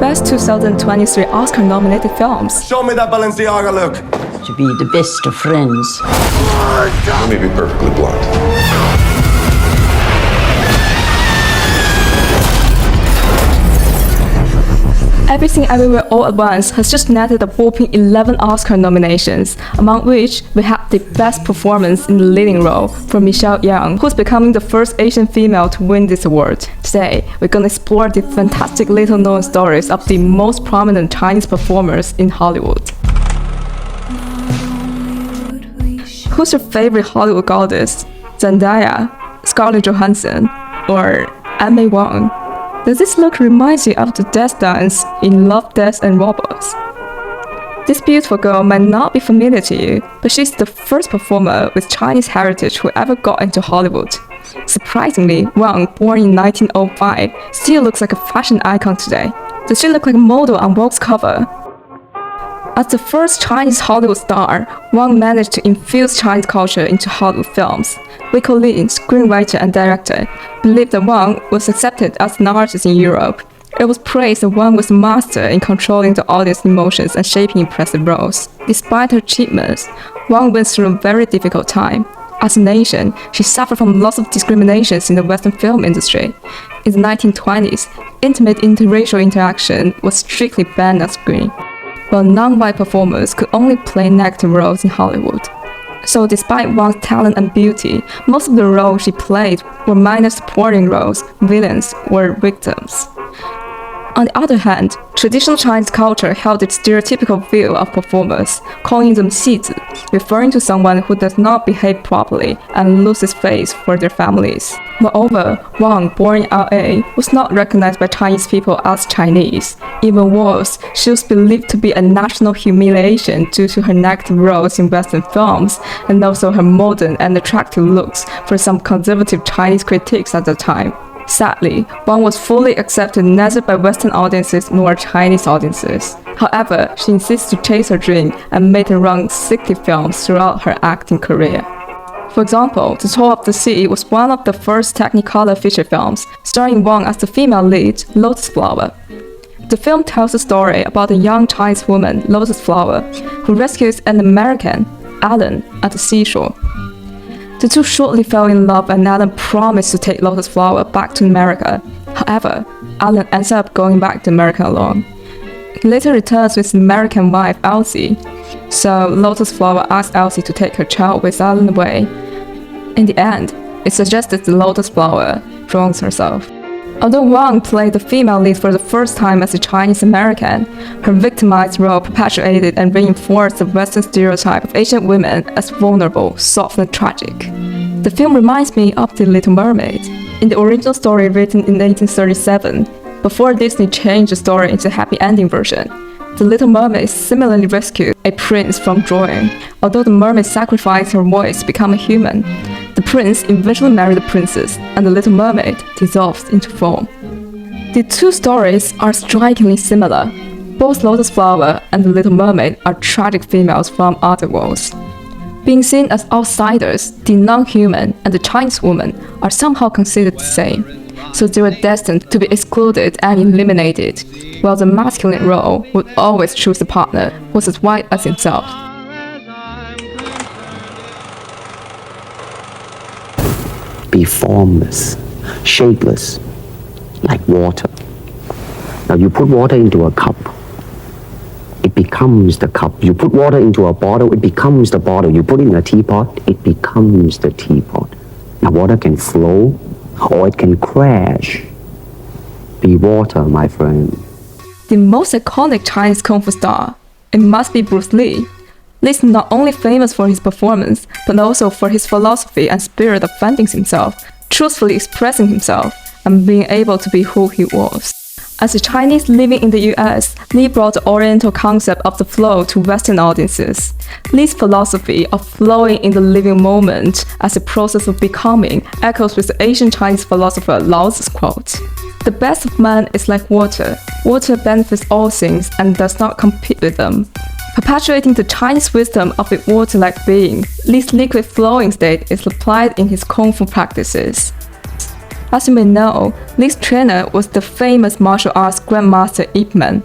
best 2023 Oscar-nominated films. Show me that Balenciaga look. To be the best of friends. Let me be perfectly blunt. Everything Everywhere All at Once has just netted a whopping 11 Oscar nominations, among which we have the best performance in the leading role for Michelle Yeoh, who's becoming the first Asian female to win this award. Today, we're gonna explore the fantastic little-known stories of the most prominent Chinese performers in Hollywood. Who's your favorite Hollywood goddess? Zendaya, Scarlett Johansson, or Ann May Wong? Does this look remind you of the Death Dance in Love, Death and Robots? This beautiful girl might not be familiar to you, but she's the first performer with Chinese heritage who ever got into Hollywood. Surprisingly, Wong, born in 1905, still looks like a fashion icon today. Does she look like a model on Vogue's cover? As the first Chinese Hollywood star, Wong managed to infuse Chinese culture into Hollywood films. Wei Lin, screenwriter and director, believed that Wong was accepted as an artist in Europe. It was praised that Wong was a master in controlling the audience emotions and shaping impressive roles. Despite her achievements, Wong went through a very difficult time. As a nation, she suffered from lots of discriminations in the Western film industry. In the 1920s, intimate interracial interaction was strictly banned on screen, while non-white performers could only play negative roles in Hollywood. So despite Wong's talent and beauty, most of the roles she played were minor supporting roles, villains, or victims. On the other hand, traditional Chinese culture held its stereotypical view of performers, calling them 戏子, referring to someone who does not behave properly and loses face for their families. Moreover, Wong, born in LA, was not recognized by Chinese people as Chinese. Even worse, she was believed to be a national humiliation due to her negative roles in Western films, and also her modern and attractive looks for some conservative Chinese critics at the time. Sadly, Wong was fully accepted neither by Western audiences nor Chinese audiences. However, she insists to chase her dream and made around 60 films throughout her acting career. For example, The Toll of the Sea was one of the first Technicolor feature films, starring Wong as the female lead, Lotus Flower. The film tells a story about a young Chinese woman, Lotus Flower, who rescues an American, Alan, at the seashore. The two shortly fell in love and Alan promised to take Lotus Flower back to America. However, Alan ends up going back to America alone. He later returns with his American wife, Elsie, so Lotus Flower asks Elsie to take her child with Alan away. In the end, it suggested that Lotus Flower drones herself. Although Wong played the female lead for the first time as a Chinese American, her victimized role perpetuated and reinforced the Western stereotype of Asian women as vulnerable, soft and tragic. The film reminds me of The Little Mermaid. In the original story written in 1837, before Disney changed the story into a happy ending version, The Little Mermaid similarly rescued a prince from drowning. Although the mermaid sacrificed her voice to become a human, the prince eventually married the princess, and the Little Mermaid dissolves into foam. The two stories are strikingly similar. Both Lotus Flower and the Little Mermaid are tragic females from other worlds. Being seen as outsiders, the non-human and the Chinese woman are somehow considered the same, so they were destined to be excluded and eliminated, while the masculine role would always choose a partner who was as white as himself. Be formless, shapeless, like water. Now you put water into a cup, it becomes the cup. You put water into a bottle, it becomes the bottle. You put it in a teapot, it becomes the teapot. Now water can flow or it can crash. Be water, my friend. The most iconic Chinese Kung Fu star, it must be Bruce Lee. Lee's not only famous for his performance, but also for his philosophy and spirit of fending himself, truthfully expressing himself, and being able to be who he was. As a Chinese living in the US, Lee brought the Oriental concept of the flow to Western audiences. Lee's philosophy of flowing in the living moment as a process of becoming echoes with the Asian Chinese philosopher Lao Tzu's quote. The best of man is like water. Water benefits all things and does not compete with them. Perpetuating the Chinese wisdom of a water-like being, Lee's liquid flowing state is applied in his Kung Fu practices. As you may know, Lee's trainer was the famous martial arts grandmaster Ip Man.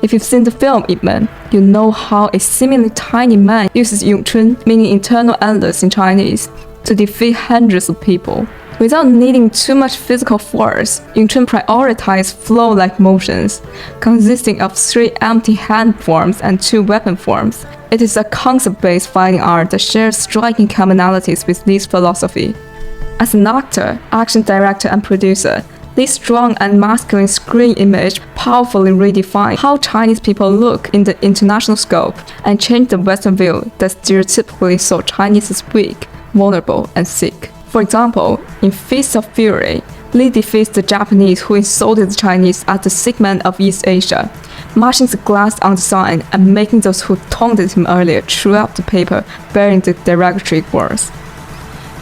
If you've seen the film Ip Man, you know how a seemingly tiny man uses Yong Chun, meaning internal endless in Chinese, to defeat hundreds of people. Without needing too much physical force, Yong Chun prioritized flow-like motions, consisting of 3 empty hand forms and 2 weapon forms. It is a concept-based fighting art that shares striking commonalities with Lee's philosophy. As an actor, action director, and producer, Lee's strong and masculine screen image powerfully redefined how Chinese people look in the international scope and changed the Western view that stereotypically saw Chinese as weak, vulnerable, and sick. For example, in Fist of Fury, Lee defeats the Japanese who insulted the Chinese as the sick man of East Asia, mashing the glass on the sign and making those who taunted him earlier chew up the paper bearing the derogatory words.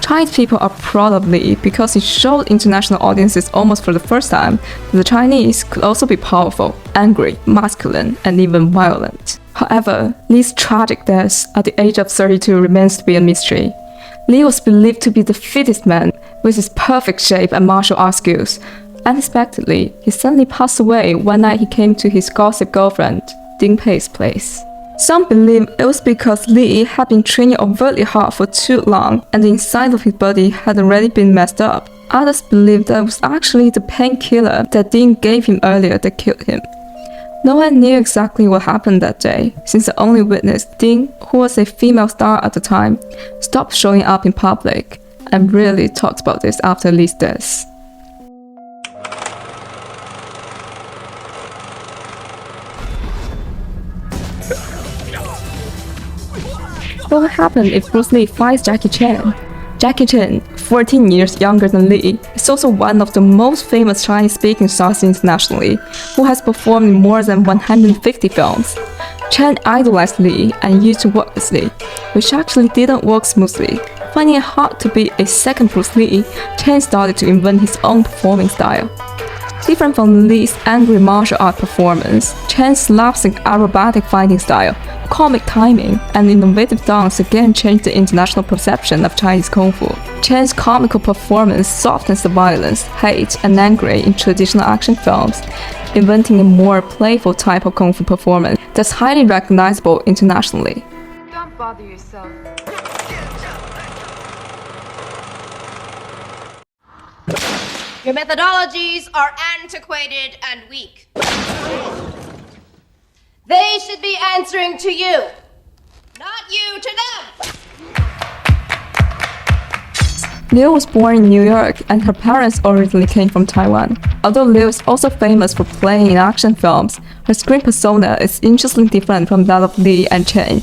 Chinese people are proud of Lee because he showed international audiences almost for the first time that the Chinese could also be powerful, angry, masculine, and even violent. However, Lee's tragic death at the age of 32 remains to be a mystery. Lee was believed to be the fittest man with his perfect shape and martial arts skills. Unexpectedly, he suddenly passed away one night he came to his gossip girlfriend, Ding Pei's place. Some believe it was because Lee had been training overtly hard for too long and the inside of his body had already been messed up. Others believe that it was actually the painkiller that Ding gave him earlier that killed him. No one knew exactly what happened that day, since the only witness, Ding, who was a female star at the time, stopped showing up in public and rarely talked about this after Lee's death. What would happen if Bruce Lee fights Jackie Chan? Jackie Chan, 14 years younger than Lee, is also one of the most famous Chinese-speaking stars internationally, who has performed in more than 150 films. Chan idolized Lee and used to work with Lee, which actually didn't work smoothly. Finding it hard to be a second Bruce Lee, Chan started to invent his own performing style. Different from Lee's angry martial art performance, Chan's slapstick aerobatic fighting style, comic timing, and innovative dance again changed the international perception of Chinese Kung Fu. Chan's comical performance softens the violence, hate, and anger in traditional action films, inventing a more playful type of Kung Fu performance that's highly recognizable internationally. Don't bother yourself. Your methodologies are antiquated and weak. They should be answering to you, not you to them. Yeoh was born in New York and her parents originally came from Taiwan. Although Yeoh is also famous for playing in action films, her screen persona is interestingly different from that of Lee and Chen,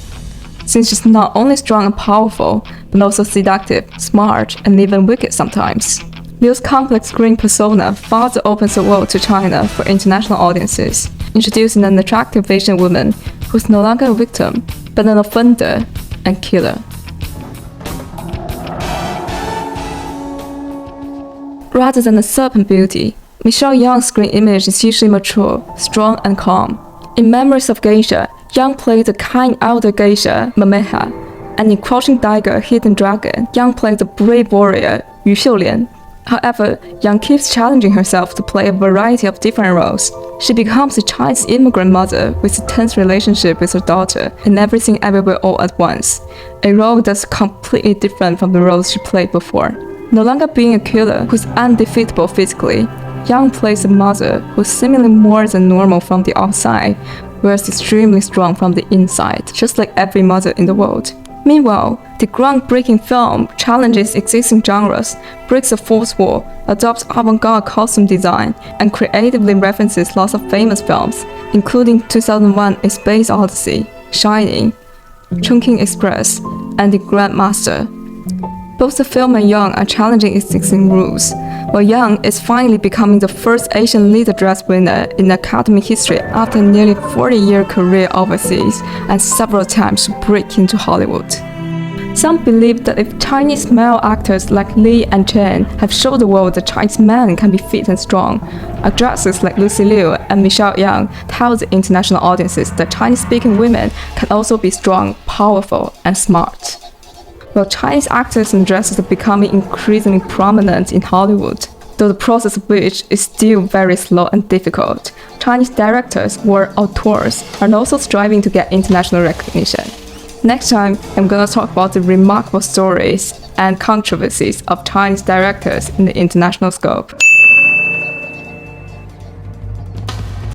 since she's not only strong and powerful, but also seductive, smart, and even wicked sometimes. Yeoh's complex screen persona further opens the world to China for international audiences, introducing an attractive Asian woman who's no longer a victim, but an offender and killer. Rather than a serpent beauty, Michelle Yeoh's screen image is usually mature, strong, and calm. In Memories of Geisha, Yeoh played the kind elder geisha, Mameha, and in Crouching Tiger, Hidden Dragon, Yeoh played the brave warrior, Yu Xiulian. However, Yeoh keeps challenging herself to play a variety of different roles. She becomes a Chinese immigrant mother with a tense relationship with her daughter in Everything Everywhere All at Once, a role that's completely different from the roles she played before. No longer being a killer who's undefeatable physically, Yeoh plays a mother who's seemingly more than normal from the outside, whereas extremely strong from the inside, just like every mother in the world. Meanwhile, the groundbreaking film challenges existing genres, breaks the fourth wall, adopts avant-garde costume design, and creatively references lots of famous films, including 2001: A Space Odyssey, Shining, Chungking Express, and The Grandmaster. Both the film and Yeoh are challenging existing rules, while Yeoh is finally becoming the first Asian lead dress winner in Academy history after a nearly 40-year career overseas and several attempts to break into Hollywood. Some believe that if Chinese male actors like Lee and Chen have shown the world that Chinese men can be fit and strong, actresses like Lucy Liu and Michelle Yeoh tell the international audiences that Chinese-speaking women can also be strong, powerful, and smart. While Chinese actors and dresses are becoming increasingly prominent in Hollywood, the though the process of which is still very slow and difficult. Chinese directors or auteurs are also striving to get international recognition. Next time, I'm gonna talk about the remarkable stories and controversies of Chinese directors in the international scope.